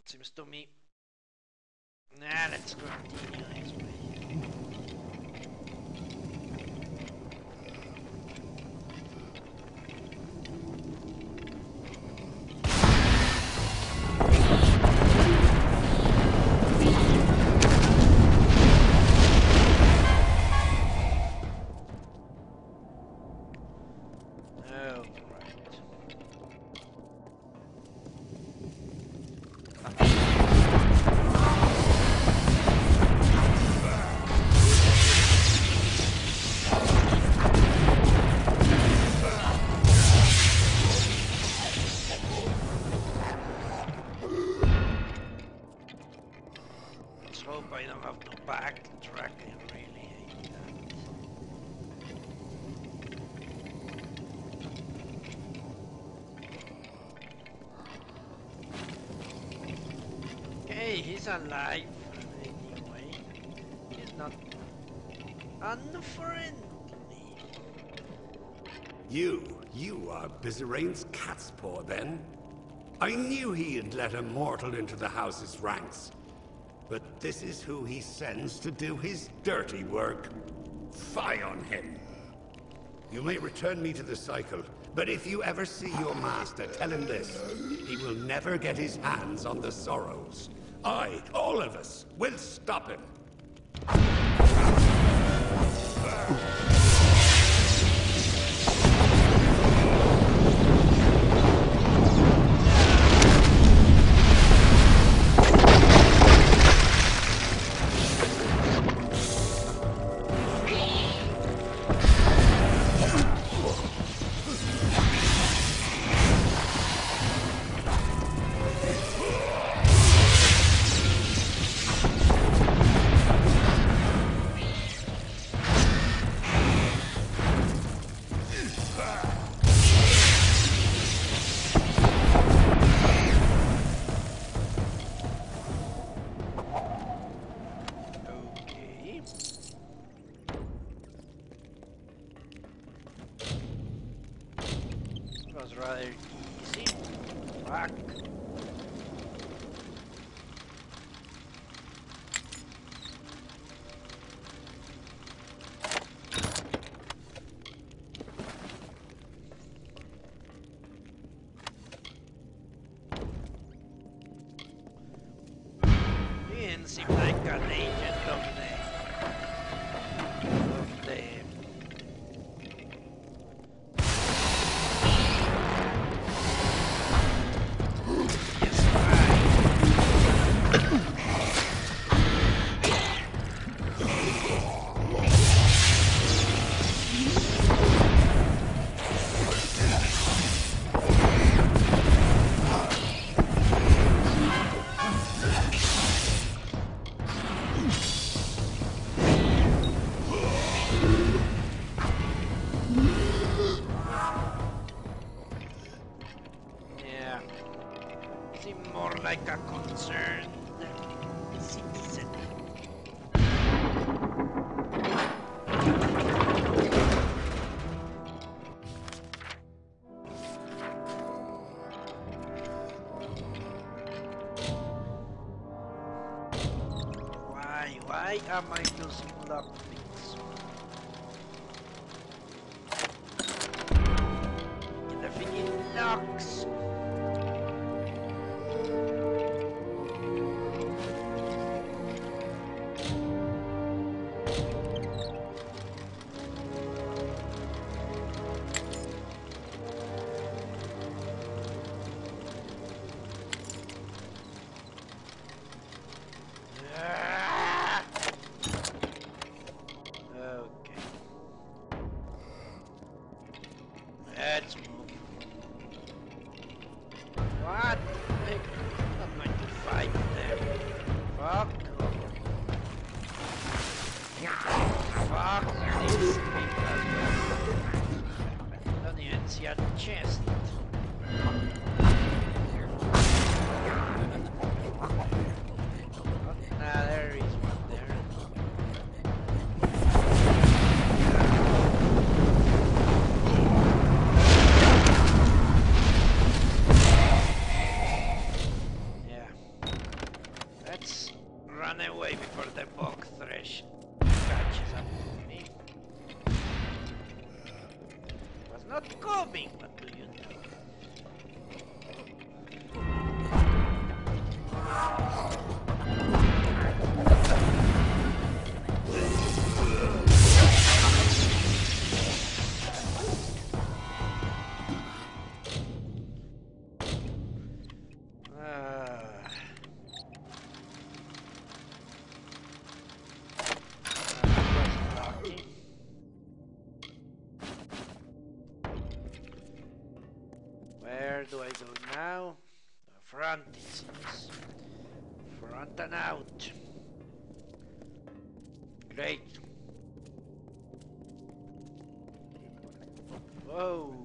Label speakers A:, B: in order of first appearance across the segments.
A: Seems to me. Nah, let's continue this way. He's alive anyway. He's not unfriendly.
B: You are Bizerain's cat's paw then? I knew he had let a mortal into the house's ranks. But this is who he sends to do his dirty work. Fie on him. You may return me to the cycle, but if you ever see your master, tell him this. He will never get his hands on the Sorrows. All of us, will stop him.
A: Rather easy. Fuck. He didn't seem like an agent of the like a concerned citizen. Why am I using lockpicks? The freaking locks! Let's move. run away before the bog thresh catches up to me. Was not coming, what do you know? Where do I go now? Front, it seems. Front and out. Great. Whoa.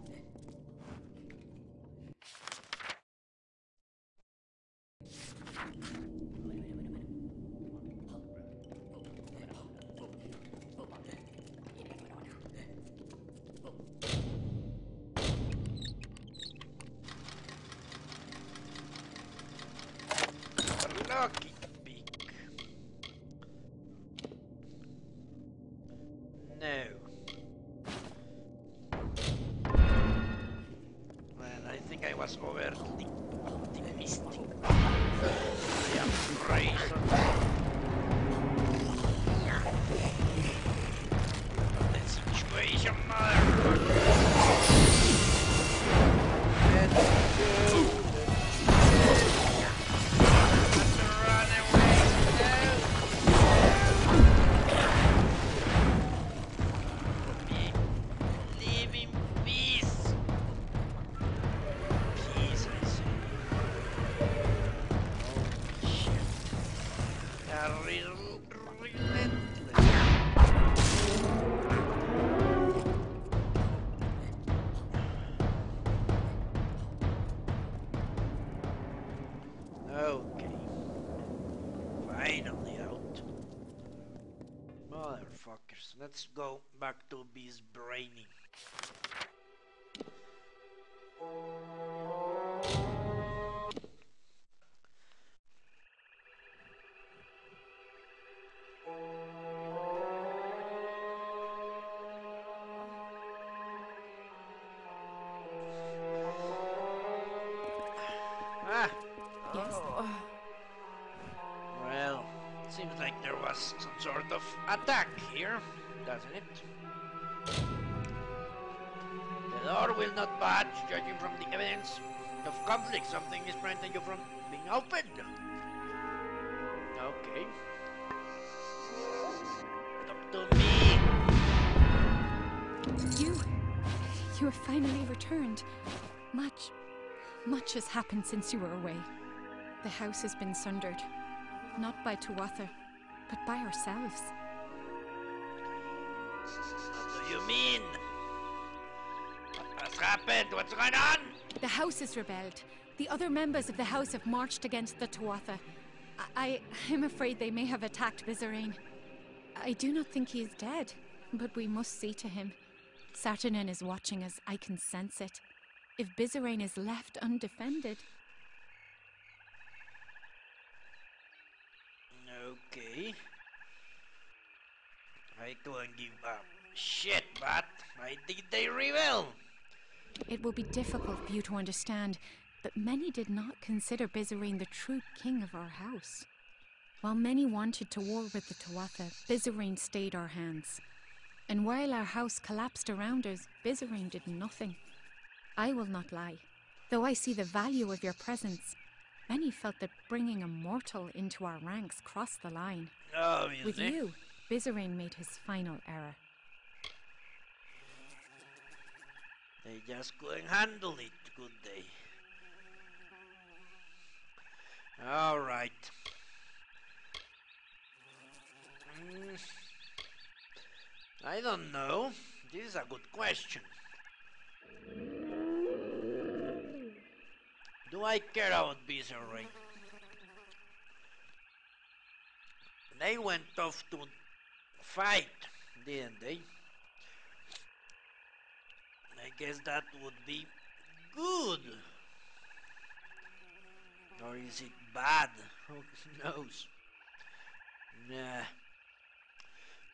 A: Lucky beak. No. Well, I think I was overly optimistic. I am praised on the situation, motherfucker. Let's go. Okay. Finally out. Motherfuckers. Let's go back to Beast Brainy. Ah!
C: Yes.
A: Well, seems like there was some sort of attack here, doesn't it? The door will not budge, judging from the evidence of conflict. Something is preventing you from being opened. Okay. Talk to me.
C: You have finally returned. Much has happened since you were away. The house has been sundered. Not by Tuatha, but by ourselves.
A: What do you mean? What has happened? What's going on?
C: The house has rebelled. The other members of the house have marched against the Tuatha. I'm afraid they may have attacked Vizarine. I do not think he is dead, but we must see to him. Saturnin is watching us. I can sense it. If Vizarine is left undefended...
A: Okay. I couldn't give a shit, but why did they rebel?
C: It will be difficult for you to understand, but many did not consider Vizarine the true king of our house. While many wanted to war with the Tuatha, Vizarine stayed our hands. And while our house collapsed around us, Vizarine did nothing. I will not lie. Though I see the value of your presence, many felt that bringing a mortal into our ranks crossed the line.
A: Obviously.
C: With you, Vizarine made his final error.
A: They just couldn't handle it, could they? All right. I don't know. This is a good question. Do I care about Vizarine? They went off to fight, didn't they? I guess that would be good. Or is it bad? Who knows? Nah.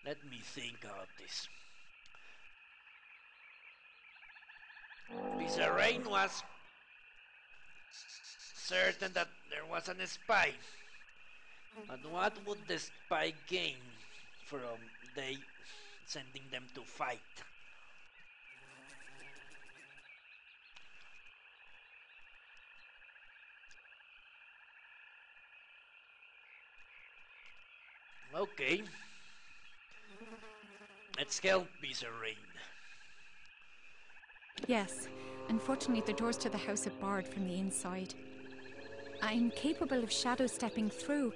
A: Let me think about this. Bizarrain was certain that there was a spy. But what would the spy gain from they sending them to fight? Okay. Let's help Bizarrain.
C: Yes, unfortunately the doors to the house are barred from the inside. I'm capable of shadow stepping through,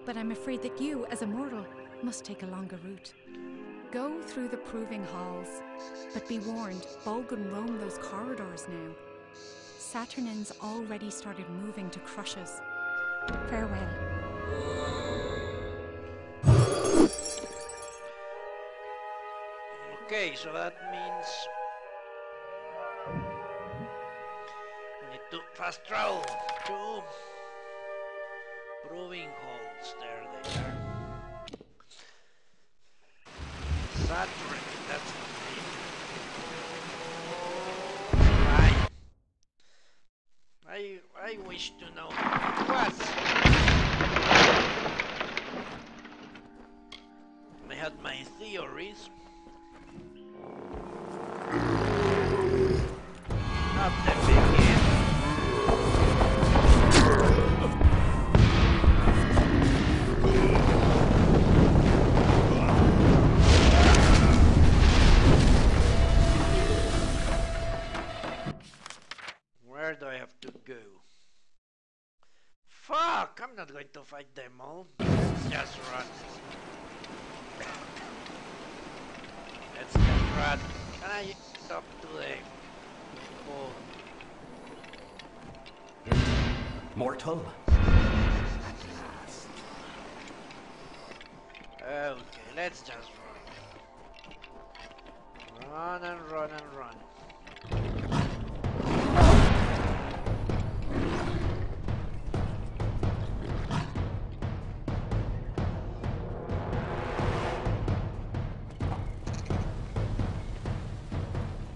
C: but I'm afraid that you, as a mortal, must take a longer route. Go through the proving halls, but be warned, Bolgan roam those corridors now. Saturnines already started moving to crush us. Farewell.
A: Okay, so that means we need to fast travel to proving halls. There they are. Saturn, that's the name. I wish to know who it was. I had my theories. Not the begin. Where do I have to go? Fuck! I'm not going to fight them all. Let's just run. Let's just run. Can I talk to them?
B: Mortal.
A: Okay, let's just run. Run and run and run.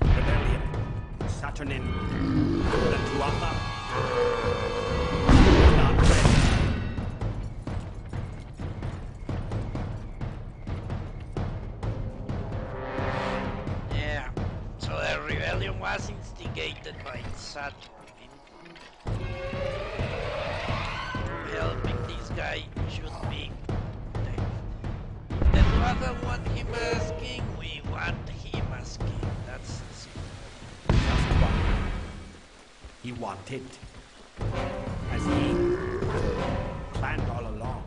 B: Rebellion. Saturnin. The Tuatha. Not ready.
A: Yeah, so the rebellion was instigated by Saturn. Helping this guy should be dead. The Tuatha want him as king, we want him as king. That's
B: Just one. He wanted. As he planned all along.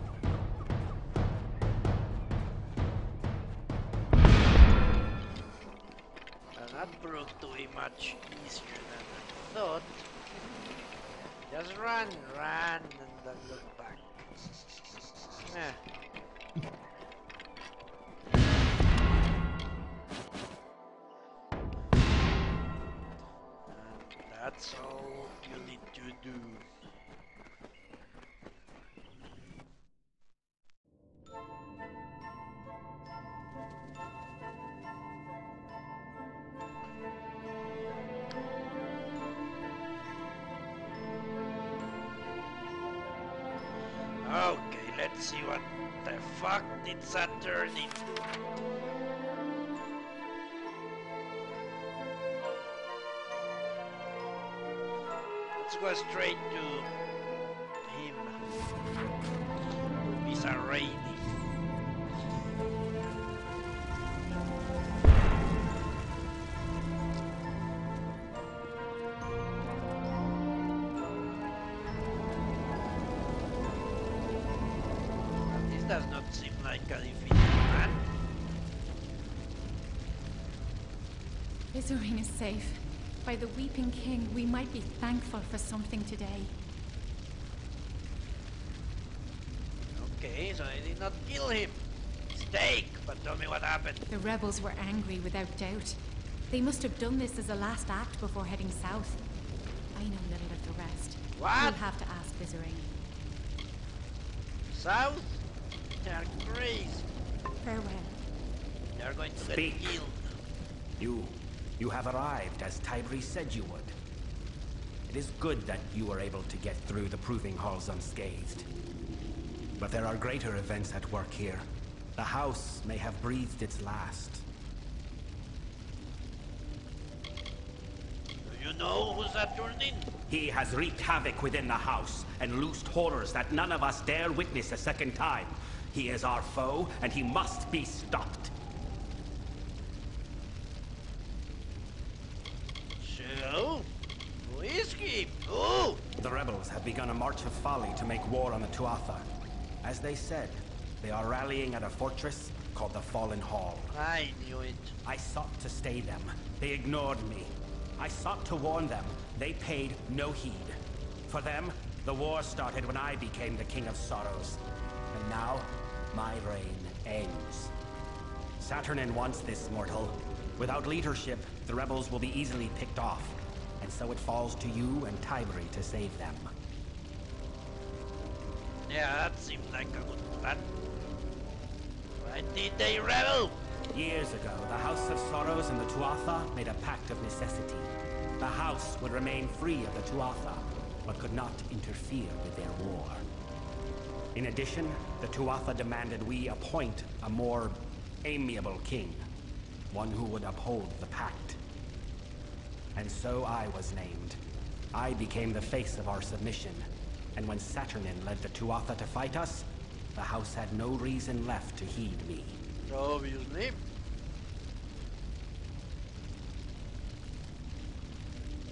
A: and that proved to be much easier than I thought. Just run, run, and then look back. Nah. And that's all you need to do. Okay, let's see what the fuck did Saturn into. Let's go straight to him. To Bizarrain. This does not seem like a defeated man.
C: Bizarrain is safe. By the Weeping King, we might be thankful for something today.
A: Okay, so I did not kill him. Mistake, but tell me what happened.
C: The rebels were angry without doubt. They must have done this as a last act before heading south. I know little of the rest.
A: What?
C: You'll have to ask Bizarrain.
A: South? They're crazy.
C: Farewell.
A: They're going to
D: Speak.
A: get killed.
D: You have arrived as Tybri said you would. It is good that you were able to get through the proving halls unscathed. But there are greater events at work here. The house may have breathed its last.
A: Do you know who's Saturnin?
D: He has wreaked havoc within the house and loosed horrors that none of us dare witness a second time. He is our foe, and he must be stopped.
A: So, who is he? Oh!
D: The rebels have begun a march of folly to make war on the Tuatha. As they said, they are rallying at a fortress called the Fallen Hall.
A: I knew it.
D: I sought to stay them. They ignored me. I sought to warn them. They paid no heed. For them, the war started when I became the King of Sorrows. And now, my reign ends. Saturnin wants this, mortal. Without leadership, the rebels will be easily picked off. And so it falls to you and Tybri to save them.
A: Yeah, that seems like a good plan. Why did they rebel?
D: Years ago, the House of Sorrows and the Tuatha made a pact of necessity. The house would remain free of the Tuatha, but could not interfere with their war. In addition, the Tuatha demanded we appoint a more amiable king, one who would uphold the pact. And so I was named. I became the face of our submission, and when Saturnin led the Tuatha to fight us, the house had no reason left to heed me.
A: Obviously.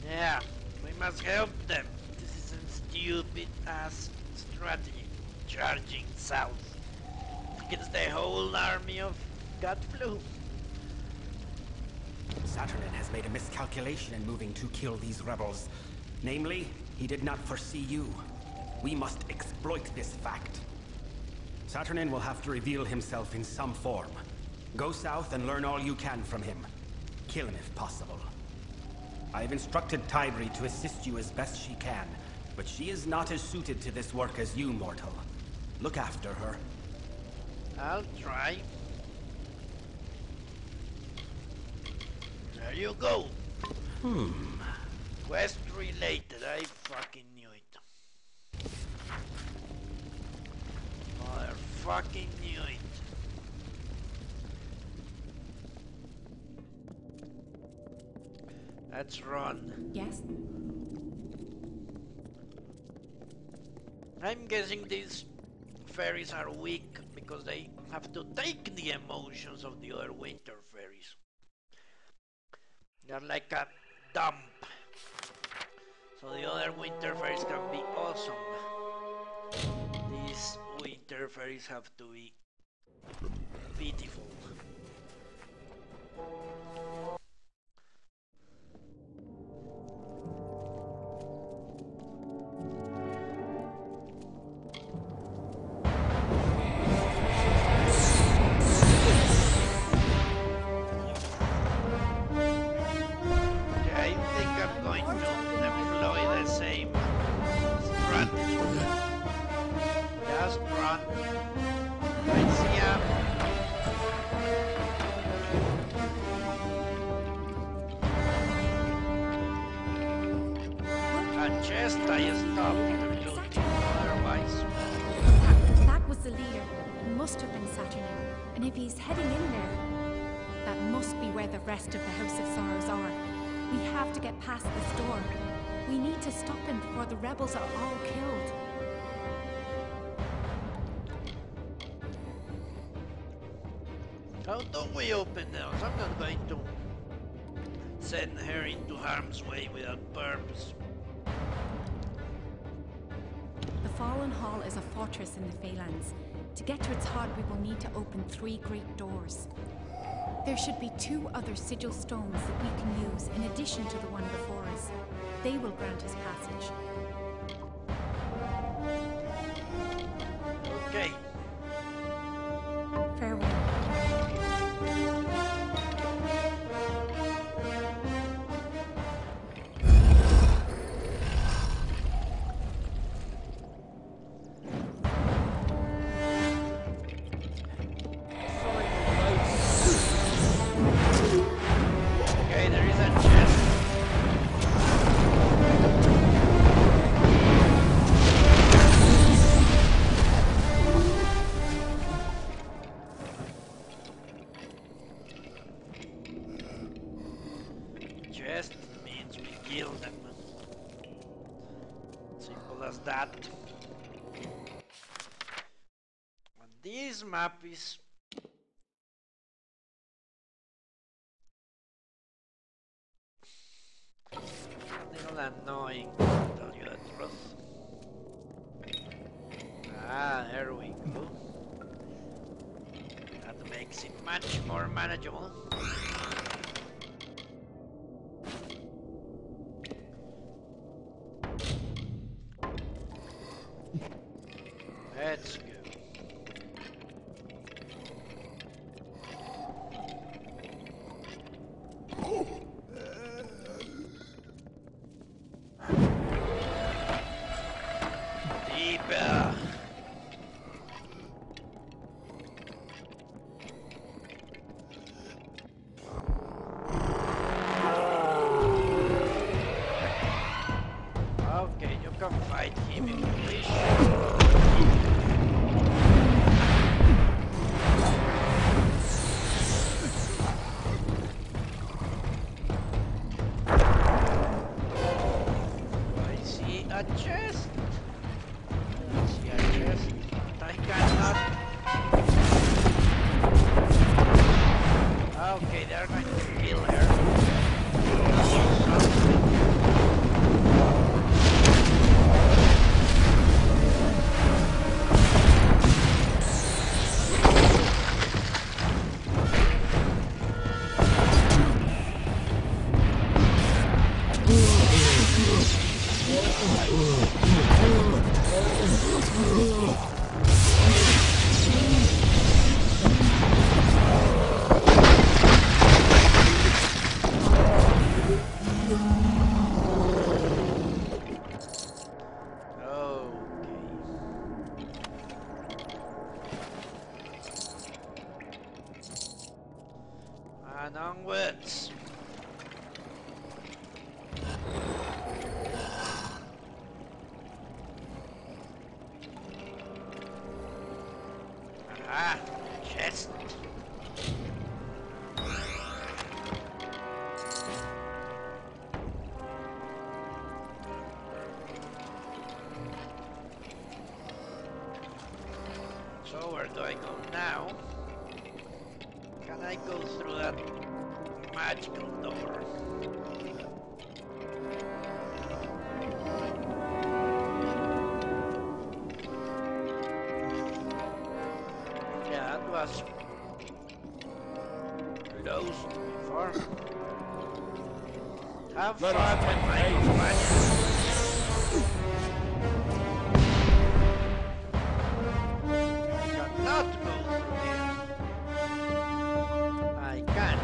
A: Yeah, we must help them. This is a stupid-ass strategy. Charging south against the whole army of Godflew.
D: Saturnin has made a miscalculation in moving to kill these rebels. Namely, he did not foresee you. We must exploit this fact. Saturnin will have to reveal himself in some form. Go south and learn all you can from him. Kill him if possible. I have instructed Tybri to assist you as best she can, but she is not as suited to this work as you, mortal. Look after her.
A: I'll try. There you go. Quest related, I fucking knew it. Motherfucking knew it. Let's run.
C: Yes?
A: I'm guessing these fairies are weak because they have to take the emotions of the other winter fairies. They're like a dump. So the other winter fairies can be awesome. These winter fairies have to be pitiful.
C: That was the leader. It must have been Saturnin. And if he's heading in there, that must be where the rest of the House of Sorrows are. We have to get past this door. We need to stop him before the rebels are all killed.
A: How do we open those? I'm not going to send her into harm's way without purpose.
C: The Fallen Hall is a fortress in the Phalanx. To get to its heart, we will need to open 3 great doors. There should be 2 other sigil stones that we can use in addition to the one before us. They will grant us passage.
A: Okay.
C: Farewell.
A: This map is a little annoying, to tell you the truth. Ah, there we go. That makes it much more manageable. Let's go. Deeper. Okay, you can fight him if you wish. I see a chest. I see a chest. I cannot. Okay, they're going to kill her. And onwards. Ah, chest. So where do I go now? Can I go through that magical door? Yeah, that was closed before. Have fun with my companions. I cannot go through here. I can.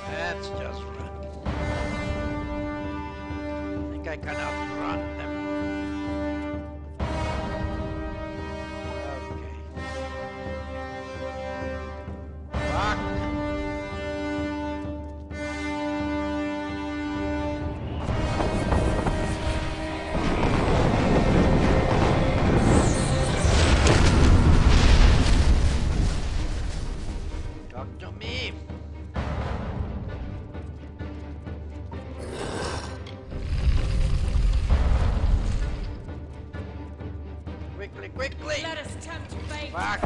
A: Let's just run. I think I can outrun them. Okay. Fuck. Talk to me. Quickly, quickly!
E: Let us tempt fate.
A: Fuck!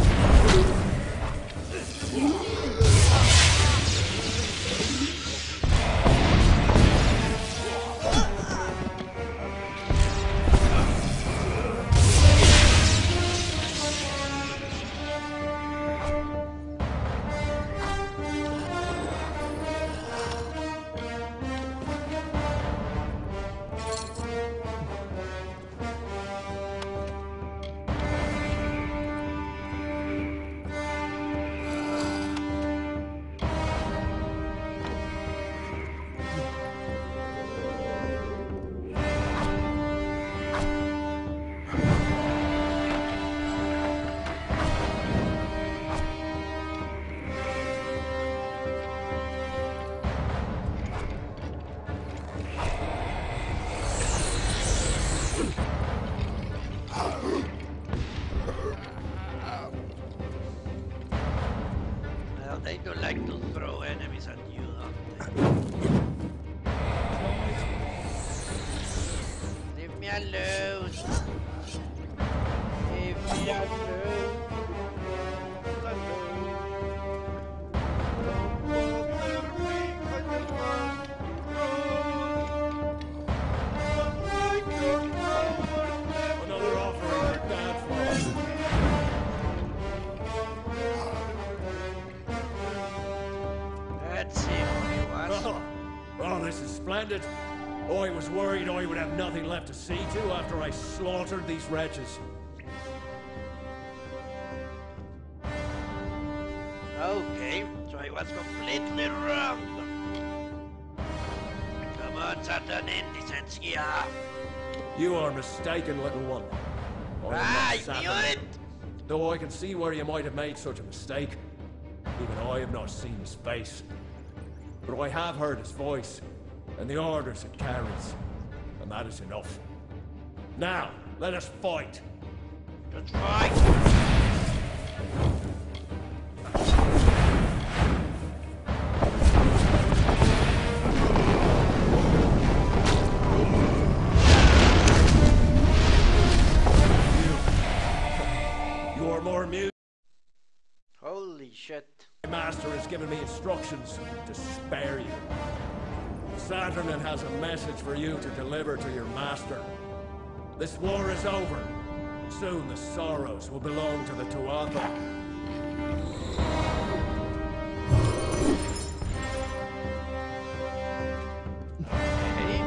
A: alone. Leave me alone.
E: Another offering for Darth.
A: That's him, he was.
E: Oh, this is splendid. I was worried I would have nothing left to see to after I slaughtered these wretches.
A: Okay, so I was completely wrong. Come on, Satan, indecency here.
E: You are mistaken, little one. I am
A: I
E: not
A: knew
E: Satan.
A: it!
E: Though I can see where you might have made such a mistake, even I have not seen his face. But I have heard his voice, and the orders it carries, and that is enough. Now, let us fight.
A: That's right.
E: You are more amused.
A: Holy shit.
E: My master has given me instructions to spare you. Saturnin has a message for you to deliver to your master. This war is over. Soon the sorrows will belong to the Tuatha.
A: Okay.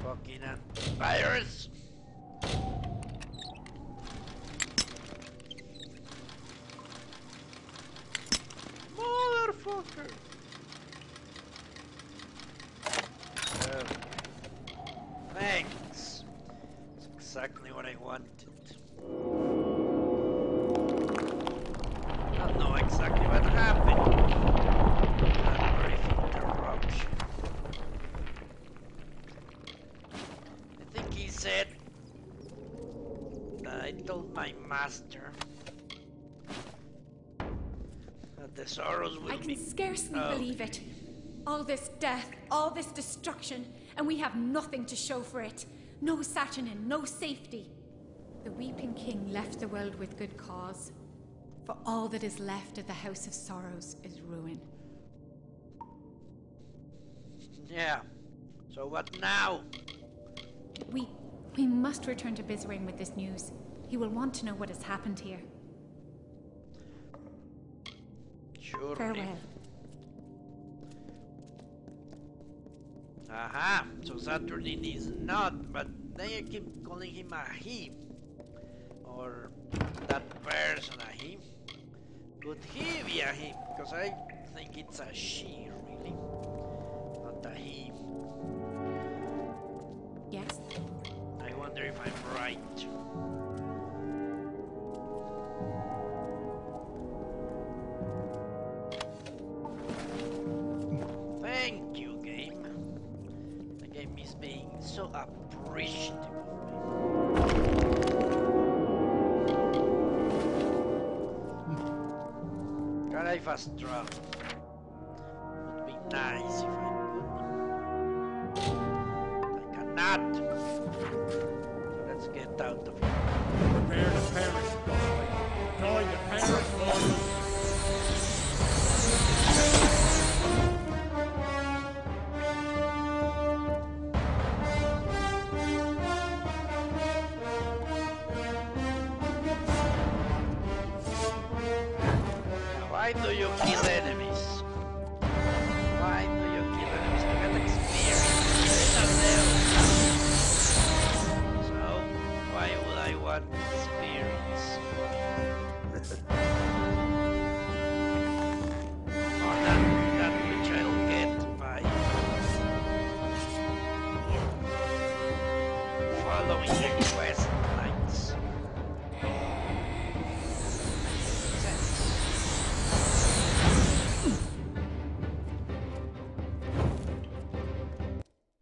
A: Fucking virus. Motherfucker. Thanks. That's exactly what I wanted. I don't know exactly what happened. Not brief interruption. I think he said that I told my master that the sorrows will
C: I
A: be...
C: can scarcely
A: Oh.
C: believe it. All this death, all this destruction, and we have nothing to show for it. No Saturnin, no safety. The Weeping King left the world with good cause. For all that is left of the House of Sorrows is ruin.
A: Yeah. So what now?
C: We must return to Bizrain with this news. He will want to know what has happened here.
A: Surely.
C: Farewell.
A: Aha, so Saturnin is not, but they keep calling him a he. Or that person a he. Could he be a he? Because I think it's a she, really. Not a he.
C: Yes?
A: I wonder if I'm right. Thank you, game. The game is being so appreciative of me. Can I fast travel? Would be nice if I could. I cannot. So let's get out of here.
E: Prepare to perish, boy. Going to perish, boy.
A: Why do you kill enemies? Why do you kill enemies to get experience? So, why would I want experience? Or that which I'll get by following the quest lines.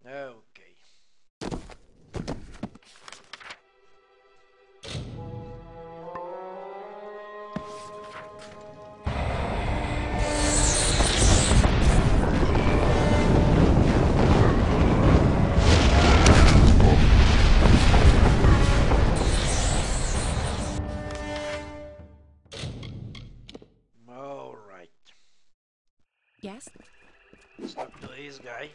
A: Okay. to this guy.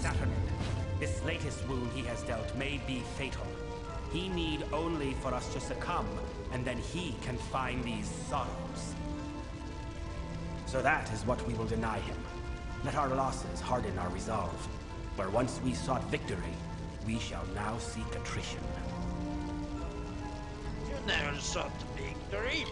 D: Saturn, this latest wound he has dealt may be fatal. He need only for us to succumb, and then he can find these sorrows. So that is what we will deny him. Let our losses harden our resolve. Where once we sought victory, we shall now seek attrition.
A: You never sought victory.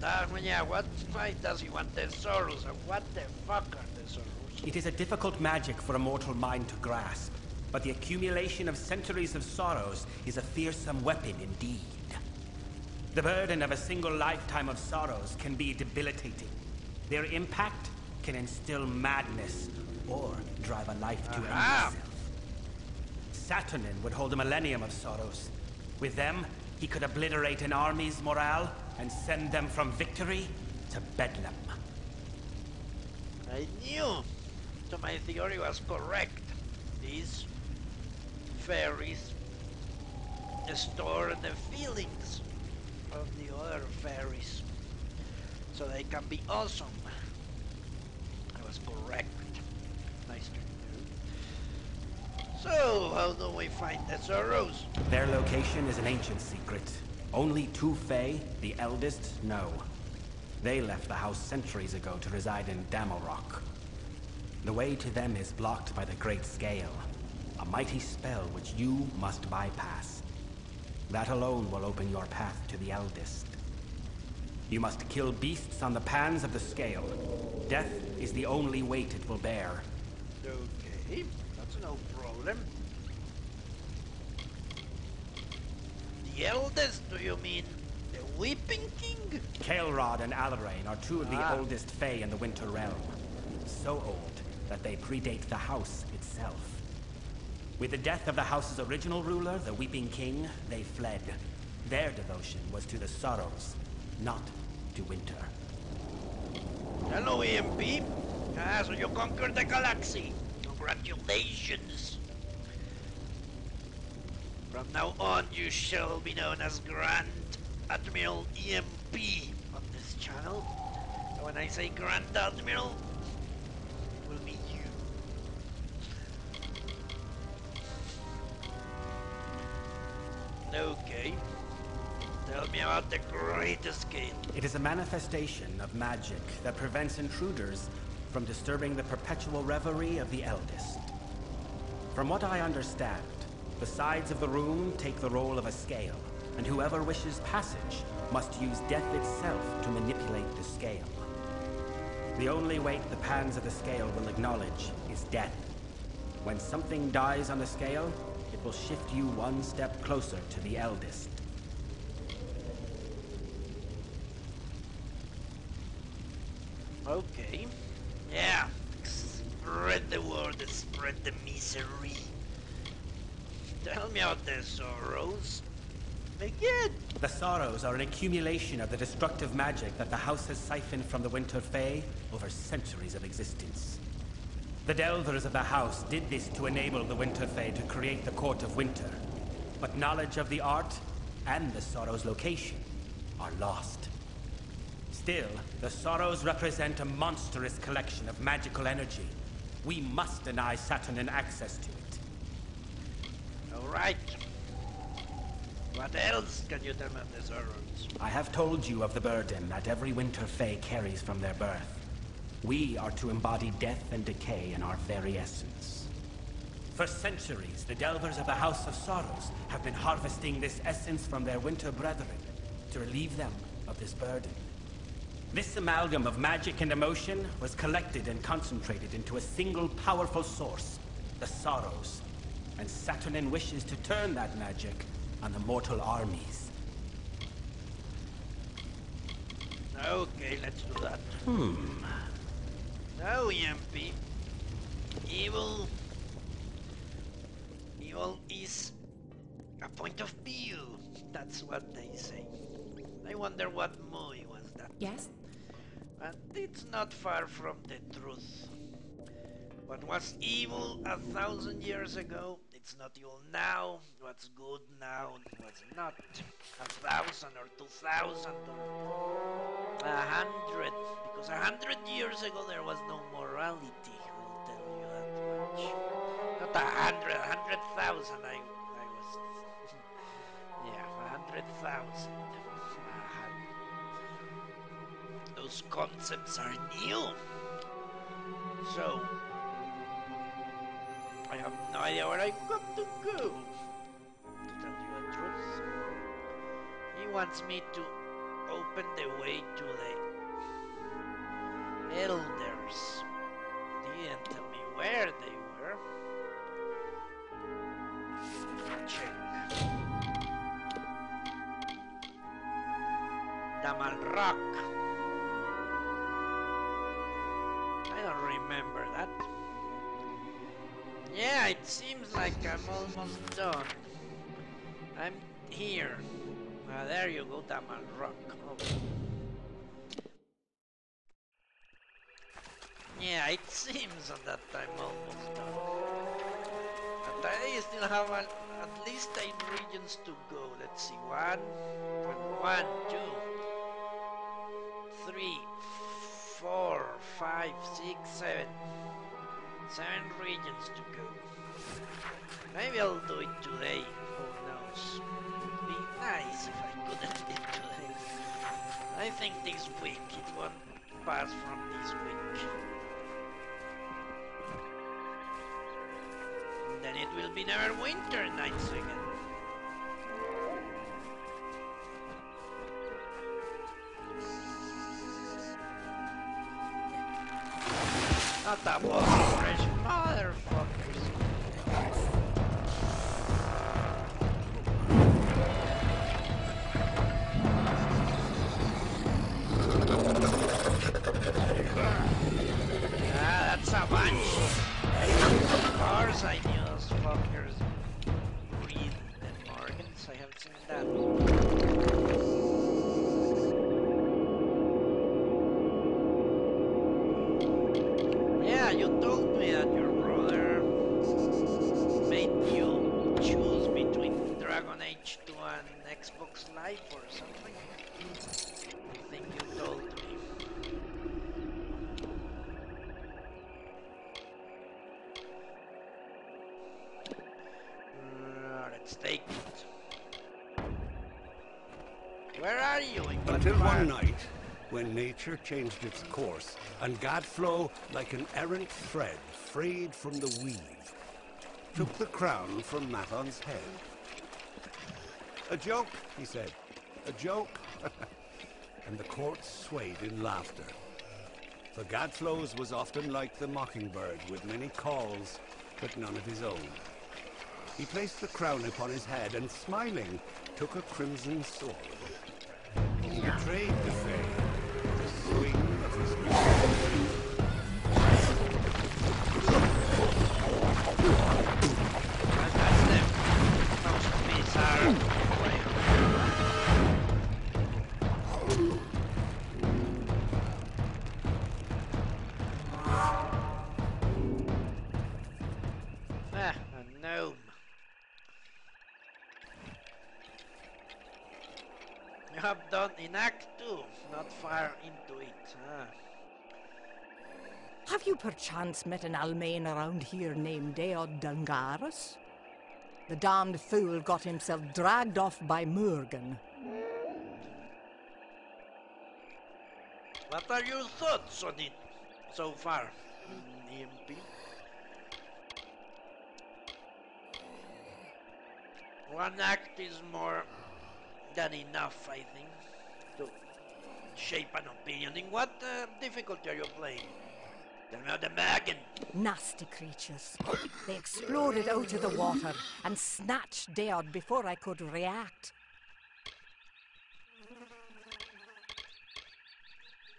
A: But yeah, why does he want the sorrows? And what the fuck are the sorrows?
D: It is a difficult magic for a mortal mind to grasp, but the accumulation of centuries of sorrows is a fearsome weapon indeed. The burden of a single lifetime of sorrows can be debilitating. Their impact can instill madness or drive a life to end itself. Saturnin would hold a millennium of sorrows. With them, he could obliterate an army's morale and send them from victory to bedlam.
A: I knew! So my theory was correct. These fairies store the feelings of the other fairies, so they can be awesome. I was correct. Nice to know. So, how do we find the sorrows?
D: Their location is an ancient secret. Only two Fae, the eldest, know. They left the house centuries ago to reside in Amalur. The way to them is blocked by the Great Scale, a mighty spell which you must bypass. That alone will open your path to the eldest. You must kill beasts on the pans of the scale. Death is the only weight it will bear.
A: Okay, that's no problem. The eldest, do you mean the Weeping King?
D: Kael'rad and Alarain are two of the oldest Fae in the Winter Realm. So old that they predate the house itself. With the death of the house's original ruler, the Weeping King, they fled. Their devotion was to the sorrows, not to winter.
A: Hello, EMP. So you conquered the galaxy. Congratulations. From now on, you shall be known as Grand Admiral EMP on this channel. And when I say Grand Admiral, it will be you. Okay. Tell me about the Great Escape.
D: It is a manifestation of magic that prevents intruders from disturbing the perpetual reverie of the eldest. From what I understand, the sides of the room take the role of a scale, and whoever wishes passage must use death itself to manipulate the scale. The only weight the pans of the scale will acknowledge is death. When something dies on the scale, it will shift you one step closer to the eldest.
A: Okay. Yeah. Spread the word and spread the misery. Tell me about the sorrows. Again.
D: The sorrows are an accumulation of the destructive magic that the house has siphoned from the Winter Fae over centuries of existence. The Delvers of the house did this to enable the Winter Fae to create the Court of Winter. But knowledge of the art and the sorrows' location are lost. Still, the sorrows represent a monstrous collection of magical energy. We must deny Saturnin access to it.
A: Alright. What else can you tell me of the sorrows?
D: I have told you of the burden that every Winter Fae carries from their birth. We are to embody death and decay in our very essence. For centuries, the Delvers of the House of Sorrows have been harvesting this essence from their winter brethren to relieve them of this burden. This amalgam of magic and emotion was collected and concentrated into a single powerful source, the sorrows. And Saturnin wishes to turn that magic on the mortal armies.
A: Okay, let's do that. Now, EMP. Evil is A point of view. That's what they say. I wonder what movie was that.
C: Yes?
A: But it's not far from the truth. What was evil 1,000 years ago, it's not evil now. What's good now, what's not. 1,000 or 2,000 or 100. Because 100 years ago there was no morality. I'll tell you that much. Not 100, 100,000. I was. Yeah, 100,000. Those concepts are new. So, I have no idea where I got to go. To tell you the truth. He wants me to open the way to the elders. Didn't tell me where they were. Check. Amalur. I don't remember that. Yeah, it seems like I'm almost done. I'm here. There you go, Amalur. Oh. Yeah, it seems that I'm almost done. But I still have at least 8 regions to go. Let's see, 1, 2, 3, 4, 5, 6, 7. 7 regions to go. Maybe I'll do it today. Who knows? It would be nice if I couldn't do it today. I think this week it won't pass from this week. And then it will be Neverwinter nights again. Not that fresh motherfuckers. That's a banshee. Of course I knew those fuckers breathe the Morgans. I have seen that. Yeah, you told me that your brother made you choose between Dragon Age 2 and Xbox Live or something. I think you told me. Let's take it. Where are you?
B: Until one night, when nature changed its course, and Gadflow, like an errant thread frayed from the weave, took the crown from Mathon's head. A joke, he said. A joke. And the court swayed in laughter. For Gadflow's was often like the mockingbird, with many calls, but none of his own. He placed the crown upon his head, and smiling, took a crimson sword. He betrayed the Fae, the swing of his
A: That's the most bizarre way. A gnome. You have done in Act 2, not far into it, huh?
F: Have you perchance met an Almain around here named Deod Dungaris? The damned fool got himself dragged off by Morgan.
A: What are your thoughts on it so far, EMP? One act is more than enough, I think, to shape an opinion. In what difficulty are you playing? Tell me about the Magan.
F: Nasty creatures. They exploded out of the water and snatched Deod before I could react.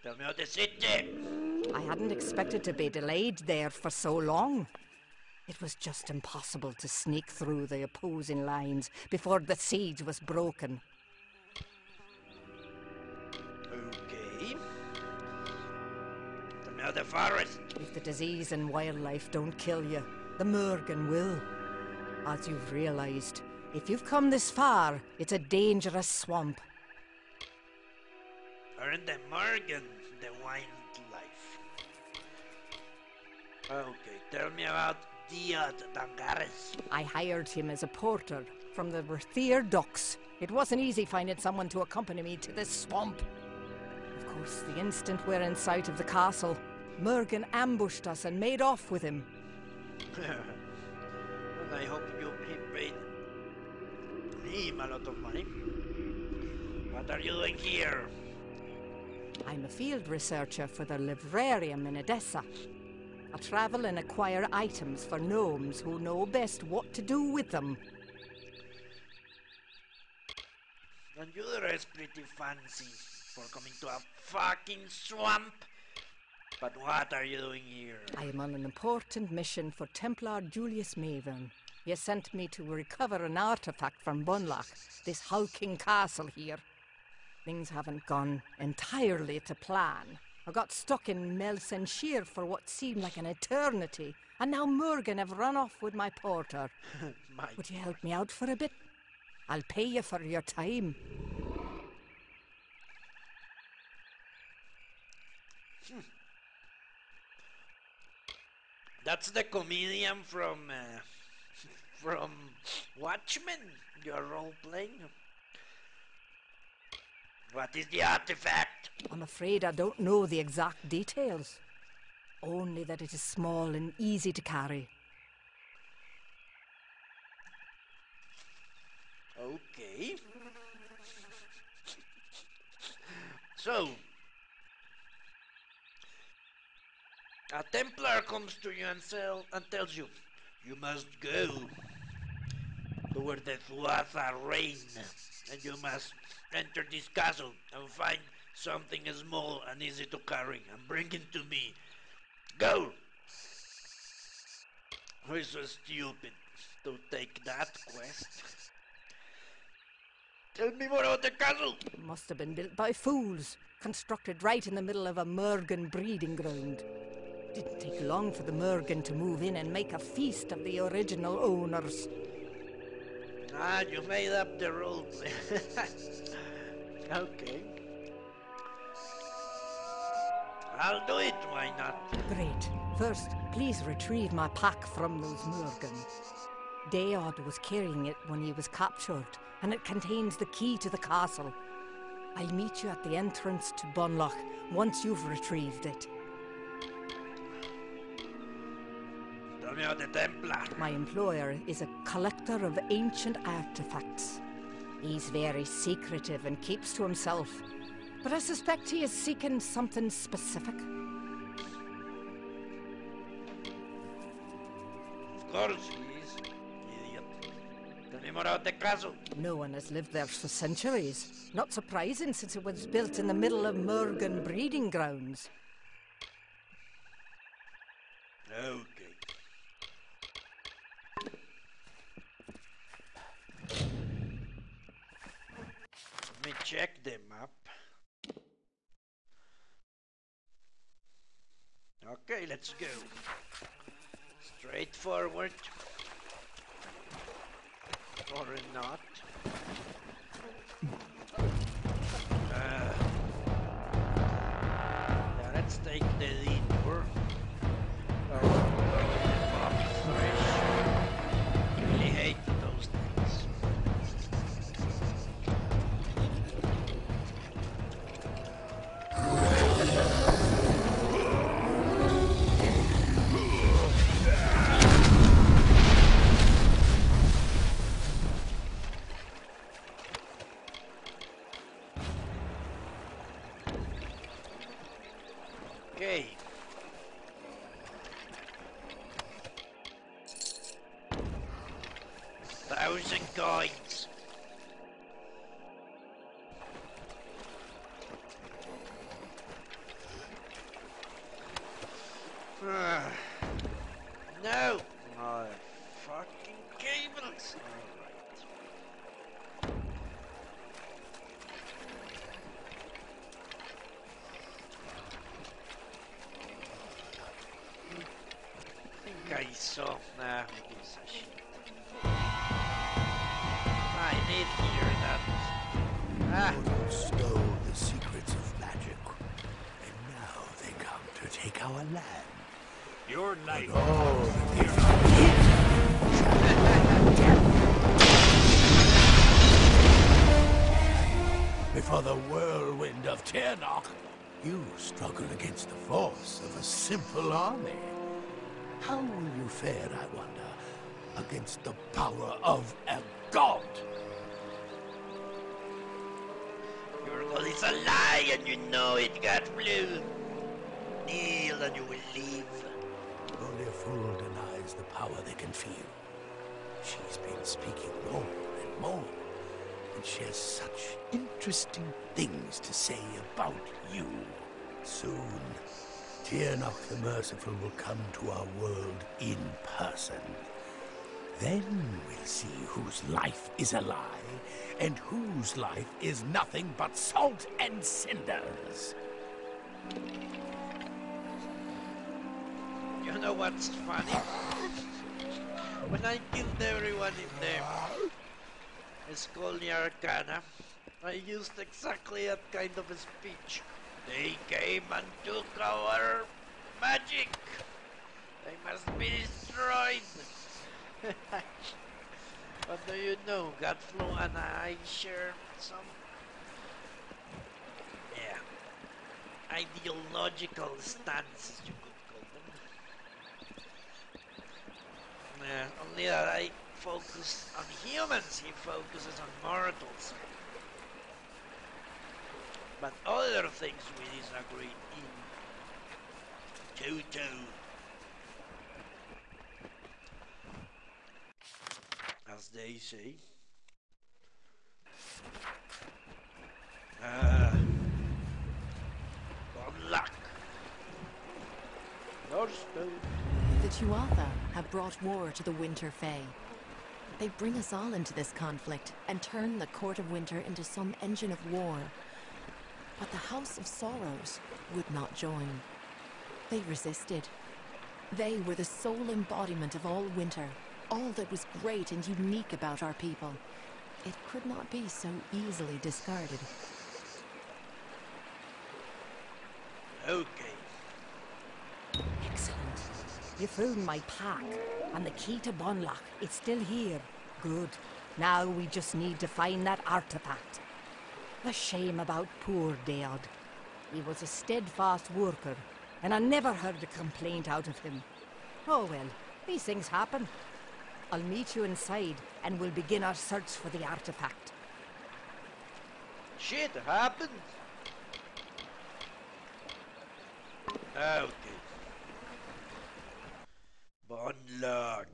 A: Tell me about the city.
F: I hadn't expected to be delayed there for so long. It was just impossible to sneak through the opposing lines before the siege was broken.
A: Okay. Come out of the forest.
F: If the disease and wildlife don't kill you, the Murgan will. As you've realized, if you've come this far, it's a dangerous swamp.
A: Aren't the Morgan the wildlife? Okay, tell me about Darth Dangaris.
F: I hired him as a porter from the Rathier docks. It wasn't easy finding someone to accompany me to this swamp. Of course, the instant we're in sight of the castle, Murgan ambushed us and made off with him.
A: Well, I hope he paid him a lot of money. What are you doing here?
F: I'm a field researcher for the librarium in Edessa. I travel and acquire items for gnomes who know best what to do with them.
A: And you dress pretty fancy for coming to a fucking swamp. But what are you doing here?
F: I am on an important mission for Templar Julius Mavern. He has sent me to recover an artifact from Bunlock, this hulking castle here. Things haven't gone entirely to plan. I got stuck in Melsenshire for what seemed like an eternity, and now Murgan have run off with my porter. Would you help me out for a bit? I'll pay you for your time.
A: That's the comedian from Watchmen. You're role playing. What is the artifact?
F: I'm afraid I don't know the exact details. Only that it is small and easy to carry.
A: Okay. So, a Templar comes to you and tells you, you must go to where the Tuatha reign, and you must enter this castle and find something small and easy to carry and bring it to me. Go! Who is so stupid to take that quest? Tell me more about the castle!
F: It must have been built by fools, constructed right in the middle of a Murgan breeding ground. Didn't take long for the Murgan to move in and make a feast of the original owners.
A: Ah, you made up the rules. Okay. I'll do it, why not?
F: Great. First, please retrieve my pack from those Murgan. Daod was carrying it when he was captured, and it contains the key to the castle. I'll meet you at the entrance to Bunlock once you've retrieved it.
A: Tell me about the Templar.
F: My employer is a collector of ancient artifacts. He's very secretive and keeps to himself, but I suspect he is seeking something specific.
A: Of course he is, idiot. Tell me more about the castle.
F: No one has lived there for centuries. Not surprising, since it was built in the middle of Murgan breeding grounds.
A: Okay. Let me check the map. Okay, let's go. Straight forward. Or not. Yeah, let's take the detour. Really hate those things. Okay. Thousand coins. No. Oh, so. Nah, who gives a shit? I need to hear that.
G: Mortals stole the secrets of magic, and now they come to take our land.
B: Your knight.
G: All that they find before the whirlwind of Tirnoch, you struggle against the force of a simple army. How will you fare, I wonder, against the power of a god?
A: Your god is a lie and you know it, Godblue. Kneel and you will live.
G: Only a fool denies the power they can feel. She's been speaking more and more, and she has such interesting things to say about you. Soon, Tirnoch the Merciful will come to our world in person. Then we'll see whose life is a lie, and whose life is nothing but salt and cinders.
A: You know what's funny? When I killed everyone in the Escolnia Arcana, I used exactly that kind of a speech. They came and took our magic. They must be destroyed. What do you know? Godflow and I share some, ideological stances, you could call them. Only that I focus on humans, he focuses on mortals. But other things we disagree in. Toto. As they say. Good luck.
H: The Tuatha have brought war to the Winter Fae. They bring us all into this conflict and turn the Court of Winter into some engine of war. But the House of Sorrows would not join. They resisted. They were the sole embodiment of all winter, all that was great and unique about our people. It could not be so easily discarded.
A: Okay.
F: Excellent. You found my pack, and the key to Bunlock. It's still here. Good. Now we just need to find that artifact. A shame about poor Deod. He was a steadfast worker, and I never heard a complaint out of him. Oh well, these things happen. I'll meet you inside, and we'll begin our search for the artifact.
A: Shit happens. Okay. Bunlock.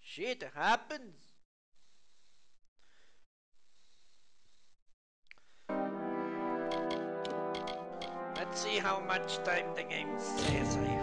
A: Shit happens. Let's see how much time the game says I